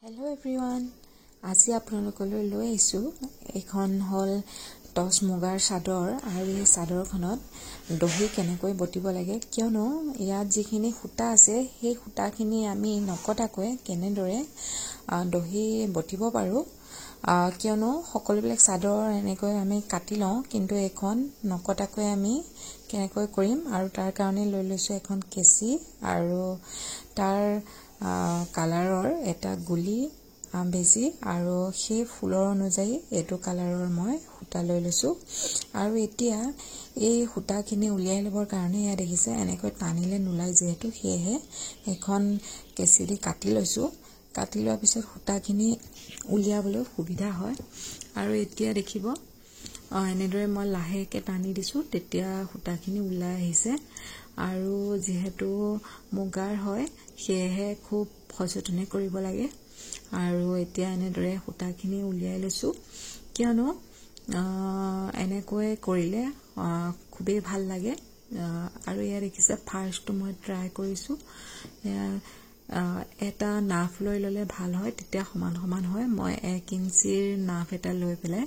Hello' everyone, আজি আপোনালোকলৈ লৈ আহিছোঁ এইখন হ'ল টচ মুগাৰ চাদৰ আৰু এই চাদৰখনত দহি কেনেকৈ বটিব লাগে, কিয়নো ইয়াত যিখিনি সূতা আছে সেই সূতাখিনি আমি নকটাকৈ কেনেদৰে দহি বটিব পাৰোঁ, কিয়নো সকলোবিলাক চাদৰ এনেকৈ আমি কাটি লওঁ, কিন্তু এইখন নকটাকৈ আমি কেনেকৈ কৰিম। আৰু তাৰ কাৰণে লৈ লৈছোঁ এখন কেঁচি আৰু তাৰ কালাৰৰ এটা গুলি বেজি আৰু সেই ফুলৰ অনুযায়ী এইটো কালাৰৰ মই সূতা লৈ লৈছোঁ। আৰু এতিয়া এই সূতাখিনি উলিয়াই ল'বৰ কাৰণে ইয়াত দেখিছে এনেকৈ টানিলে নোলায়, যিহেতু সেয়েহে এখন কেঁচি দি কাটি লৈছোঁ। কাটি লোৱাৰ পিছত সূতাখিনি উলিয়াবলৈ সুবিধা হয়। আৰু এতিয়া দেখিব এনেদৰে মই লাহেকৈ টানি দিছোঁ, তেতিয়া সূতাখিনি ওলাই আহিছে। আৰু যিহেতু মুগাৰ হয় সেয়েহে খুব সযতনে কৰিব লাগে। আৰু এতিয়া এনেদৰে সূতাখিনি উলিয়াই লৈছোঁ, কিয়নো এনেকৈ কৰিলে খুবেই ভাল লাগে। আৰু এয়া দেখিছে ফাৰ্ষ্টটো মই ট্ৰাই কৰিছোঁ। এটা নাফ লৈ ল'লে ভাল হয়, তেতিয়া সমান সমান হয়। মই 1 ইঞ্চিৰ নাফ এটা লৈ পেলাই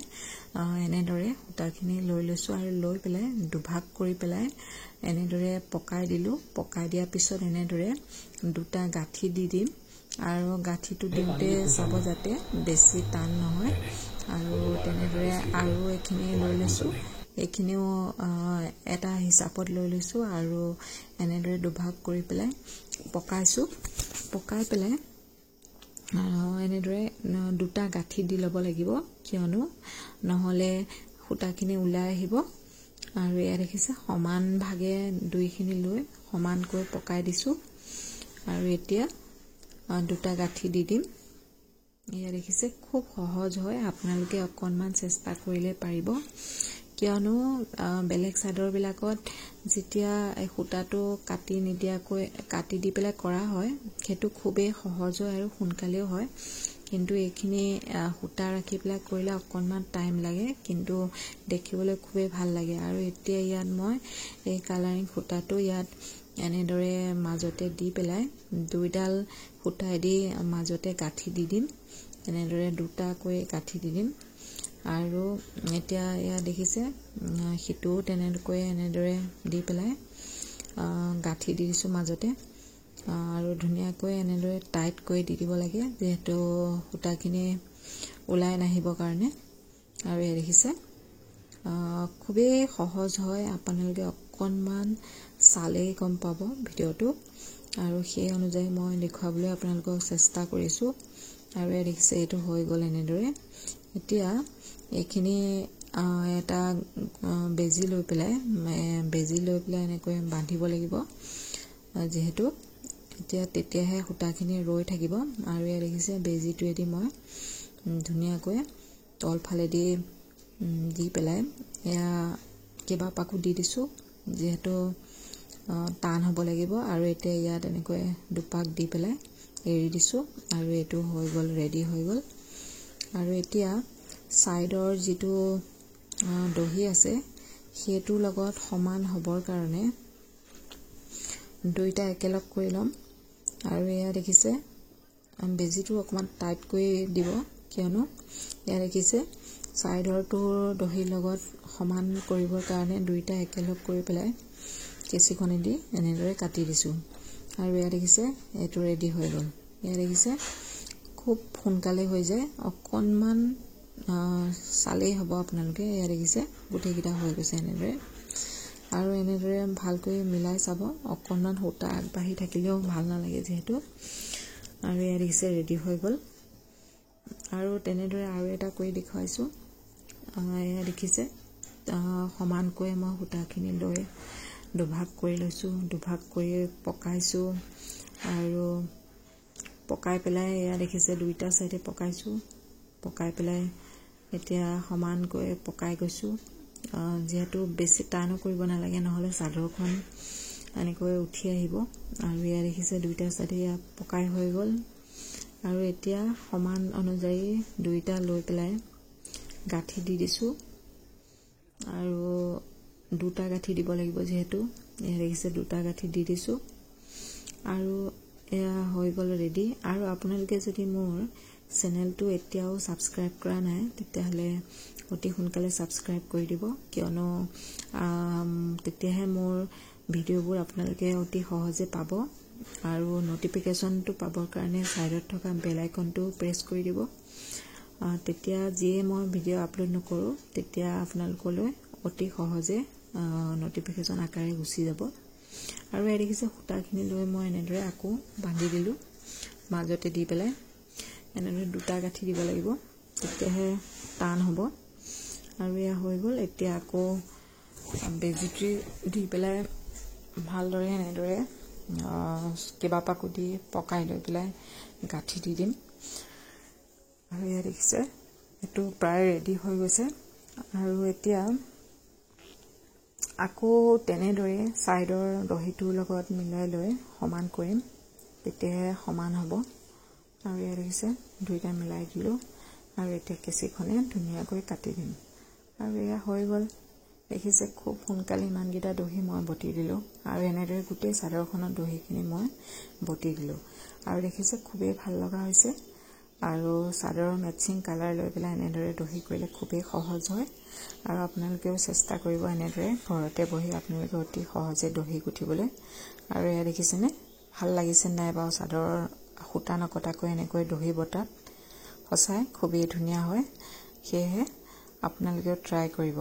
এনেদৰে সূতাখিনি লৈ লৈছোঁ আৰু লৈ পেলাই দুভাগ কৰি পেলাই এনেদৰে পকাই দিলোঁ। পকাই দিয়াৰ পিছত এনেদৰে দুটা গাঁঠি দি দিম। আৰু গাঁঠিটো দিওঁতে চাব যাতে বেছি টান নহয়। আৰু তেনেদৰে আৰু এইখিনি লৈ লৈছোঁ, এইখিনিও এটা হিচাপত লৈ লৈছোঁ আৰু এনেদৰে দুভাগ কৰি পেলাই পকাইছোঁ। পকাই পেলাই এনেদৰে দুটা গাঁঠি দি ল'ব লাগিব, কিয়নো নহ'লে সূতাখিনি ওলাই আহিব। আৰু এয়া দেখিছে সমান ভাগে দুইখিনি লৈ সমানকৈ পকাই দিছোঁ। আৰু এতিয়া দুটা গাঁঠি দি দিম। এয়া দেখিছে খুব সহজ হয়, আপোনালোকে অকণমান চেষ্টা কৰিলে পাৰিব। কিয়নো বেলেগ চাদৰবিলাকত যেতিয়া এই সূতাটো কাটি নিদিয়াকৈ কাটি দি পেলাই কৰা হয়, সেইটো খুবেই সহজ হয় আৰু সোনকালেও হয়। কিন্তু এইখিনি সূতা ৰাখি পেলাই কৰিলে অকণমান টাইম লাগে, কিন্তু দেখিবলৈ খুবেই ভাল লাগে। আৰু এতিয়া ইয়াত মই এই কালাৰিং সূতাটো ইয়াত এনেদৰে মাজতে দি পেলাই দুইডাল সূতাইদি মাজতে গাঁঠি দি দিম। এনেদৰে দুটাকৈ গাঁঠি দি দিম। আৰু এতিয়া এয়া দেখিছে সিটোও তেনেকৈ এনেদৰে দি পেলাই গাঁঠি দি দিছোঁ মাজতে। আৰু ধুনীয়াকৈ এনেদৰে টাইট কৰি দি দিব লাগে, যিহেতু সূতাখিনি ওলাই নাহিবৰ কাৰণে। আৰু এয়া দেখিছে খুবেই সহজ হয়, আপোনালোকে অকণমান চালেই গম পাব ভিডিঅ'টো। আৰু সেই অনুযায়ী মই দেখুৱাবলৈ আপোনালোকক চেষ্টা কৰিছোঁ। আৰু এয়া দেখিছে এইটো হৈ গ'ল এনেদৰে। এতিয়া এইখিনি এটা বেজি লৈ পেলাই এনেকৈ বান্ধিব লাগিব, যিহেতু তেতিয়াহে সূতাখিনি ৰৈ থাকিব। আৰু এয়া দেখিছে বেজিটোৱেদি মই ধুনীয়াকৈ তলফালেদি দি পেলাই এয়া কেইবাপাকো দি দিছোঁ, যিহেতু টান হ'ব লাগিব। আৰু এতিয়া ইয়াত এনেকৈ দুপাক দি পেলাই এৰি দিছোঁ। আৰু এইটো হৈ গ'ল, ৰেডি হৈ গ'ল। আৰু এতিয়া ছাইডৰ যিটো দহি আছে সেইটোৰ লগত সমান হ'বৰ কাৰণে দুইটা একেলগ কৰি ল'ম। আৰু এয়া দেখিছে বেজিটো অকণমান টাইট কৰি দিব, কিয়নো এয়া দেখিছে ছাইডৰটোৰ দহিৰ লগত সমান কৰিবৰ কাৰণে দুইটা একেলগ কৰি পেলাই কেঁচিখনেদি এনেদৰে কাটি দিছোঁ। আৰু এয়া দেখিছে এইটো ৰেডি হৈ গ'ল। এয়া দেখিছে খুব সোনকালে হৈ যায়, অকণমান চালেই হ'ব আপোনালোকে। এয়া দেখিছে গোটেইকেইটা হৈ গৈছে এনেদৰে। আৰু এনেদৰে ভালকৈ মিলাই চাব, অকণমান সূতা আগবাঢ়ি থাকিলেও ভাল নালাগে যিহেতু। আৰু এয়া দেখিছে ৰেডি হৈ গ'ল। আৰু তেনেদৰে আৰু এটা কৰি দেখুৱাইছোঁ। এয়া দেখিছে সমানকৈ মই সূতাখিনি লৈ দুভাগ কৰি লৈছোঁ, দুভাগ কৰি পকাইছোঁ। আৰু পকাই পেলাই এয়া দেখিছে দুইটা চাইডে পকাইছোঁ। পকাই পেলাই এতিয়া সমানকৈ পকাই গৈছোঁ, যিহেতু বেছি টানো কৰিব নালাগে, নহ'লে চাদৰখন এনেকৈ উঠি আহিব। আৰু এয়া দেখিছে দুইটা চাইডে এয়া পকাই হৈ গ'ল। আৰু এতিয়া সমান অনুযায়ী দুইটা লৈ পেলাই গাঁঠি দি দিছোঁ। আৰু দুটা গাঁঠি দিব লাগিব, যিহেতু এয়া দেখিছে দুটা গাঁঠি দি দিছোঁ। আৰু এয়া হৈ গ'ল ৰেডি। আৰু আপোনালোকে যদি মোৰ চেনেলটো এতিয়াও ছাবস্ক্ৰাইব কৰা নাই তেতিয়াহ'লে অতি সোনকালে ছাবস্ক্ৰাইব কৰি দিব, কিয়নো তেতিয়াহে মোৰ ভিডিঅ'বোৰ আপোনালোকে অতি সহজে পাব। আৰু নটিফিকেশ্যনটো পাবৰ কাৰণে ছাইডত থকা বেল আইকনটো প্ৰেছ কৰি দিব। তেতিয়া যিয়ে মই ভিডিঅ' আপলোড নকৰোঁ তেতিয়া আপোনালোকলৈ অতি সহজে নটিফিকেশ্যন আকাৰে গুচি যাব। আৰু এই দেখিছে সূতাখিনি লৈ মই এনেদৰে আকৌ বান্ধি দিলোঁ, মাজতে দি পেলাই এনেদৰে দুটা গাঁঠি দিব লাগিব, তেতিয়াহে টান হ'ব। আৰু এয়া হৈ গ'ল। এতিয়া আকৌ বেজিটি দি পেলাই ভালদৰে এনেদৰে কিবা পাকো দি পকাই লৈ পেলাই গাঁঠি দি দিম। আৰু এয়া দেখিছে এইটো প্ৰায় ৰেডি হৈ গৈছে। আৰু এতিয়া আকৌ তেনেদৰে ছাইডৰ দহিটোৰ লগত মিলাই লৈ সমান কৰিম, তেতিয়াহে সমান হ'ব। আৰু এয়া দেখিছে দুইটা মিলাই দিলোঁ। আৰু এতিয়া কেঁচিখনে ধুনীয়াকৈ কাটি দিম। আৰু এয়া হৈ গ'ল। দেখিছে খুব সোনকালে ইমানকেইটা দহি মই বটি দিলোঁ। আৰু এনেদৰে গোটেই চাদৰখনত দহিখিনি মই বটি দিলোঁ। আৰু দেখিছে খুবেই ভাল লগা হৈছে। আৰু চাদৰৰ মেচিং কালাৰ লৈ পেলাই এনেদৰে দহি কৰিলে খুবেই সহজ হয়। আৰু আপোনালোকেও চেষ্টা কৰিব এনেদৰে ঘৰতে বহি আপোনালোকে অতি সহজে দহি গুঠিবলৈ। আৰু এয়া দেখিছেনে ভাল লাগিছে নাই বাৰু চাদৰ সূতা নকটাকৈ এনেকৈ দহি বটাত? সঁচাই খুবেই ধুনীয়া হয়। সেয়েহে আপোনালোকেও ট্ৰাই কৰিব।